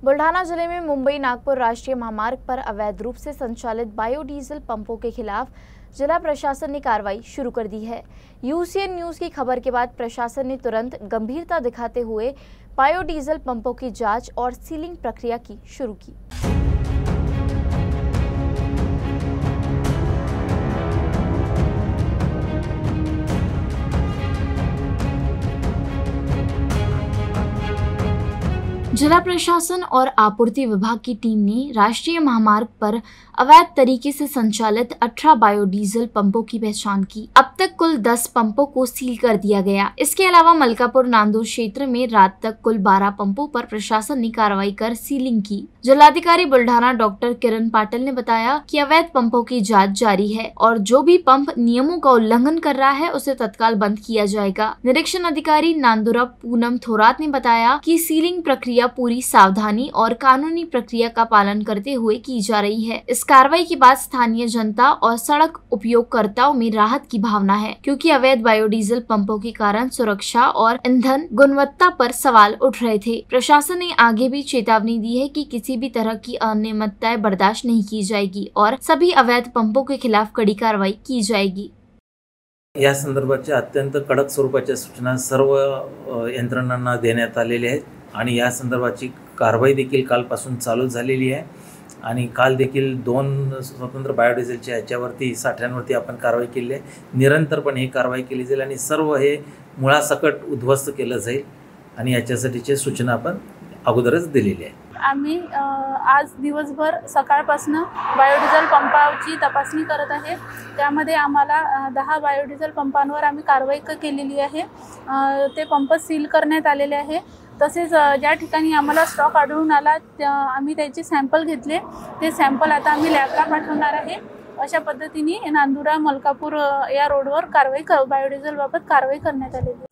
बुल्ढाना जिले में मुंबई नागपुर राष्ट्रीय महामार्ग पर अवैध रूप से संचालित बायोडीजल पंपों के खिलाफ जिला प्रशासन ने कार्रवाई शुरू कर दी है। यूसीएन न्यूज की खबर के बाद प्रशासन ने तुरंत गंभीरता दिखाते हुए बायोडीजल पंपों की जांच और सीलिंग प्रक्रिया की शुरू की। जिला प्रशासन और आपूर्ति विभाग की टीम ने राष्ट्रीय महामार्ग पर अवैध तरीके से संचालित 18 बायोडीजल पंपों की पहचान की। अब तक कुल 10 पंपों को सील कर दिया गया। इसके अलावा मलकापुर नांदूर क्षेत्र में रात तक कुल 12 पंपों पर प्रशासन ने कार्रवाई कर सीलिंग की। जिलाधिकारी बुल्ढाना डॉक्टर किरण पाटिल ने बताया कि अवैध पंपों की जांच जारी है और जो भी पंप नियमों का उल्लंघन कर रहा है उसे तत्काल बंद किया जाएगा। निरीक्षण अधिकारी नांदुरा पूनम थोरात ने बताया कि सीलिंग प्रक्रिया पूरी सावधानी और कानूनी प्रक्रिया का पालन करते हुए की जा रही है। इस कार्रवाई के बाद स्थानीय जनता और सड़क उपयोगकर्ताओं में राहत की भावना है, क्योंकि अवैध बायोडीजल पंपों के कारण सुरक्षा और ईंधन गुणवत्ता पर सवाल उठ रहे थे। प्रशासन ने आगे भी चेतावनी दी है कि किसी भी तरह की अनियमितताएं बर्दाश्त नहीं की जाएगी और सभी अवैध पंपों के खिलाफ कड़ी कार्रवाई की जाएगी। या संदर्भाच्या अत्यंत कडक स्वरूपाच्या सूचना सर्व यंत्रणांना देण्यात आलेल्या आहेत आणि या संदर्भाची कारवाई देखील कालपासून चालू झालेली आहे आणि काल देखील 2 स्वतंत्र बायोडीझेलच्या ह्याच्यावरती साठ्यांवरती आपण कारवाई केली आहे। निरंतरपणे ही कारवाई केली जाईल आणि सर्व हे मुळासकट उद्ध्वस्त केलं जाईल आणि याच्यासाठीची सूचना आपण अगोदरच दिलेली आहे। आम्ही आज दिवसभर सकाळपासून बायोडीझल पंपाची तपासणी करत आहे। त्यामध्ये आम्हाला 10 बायोडीझल पंपांवर आम्ही कारवाई केलेली आहे। ते पंप सील करण्यात आलेले आहे। तसेच ज्या ठिकाणी आम्हाला स्टॉक आढळून आला आम्ही त्याचे सॅम्पल घेतले। ते सॅम्पल आता आम्ही लॅबला पाठवणार आहे। अशा पद्धतीने नांदुरा मलकापूर या रोडवर कारवाई बायोडीझल बाबत कारवाई करण्यात आलेली आहे।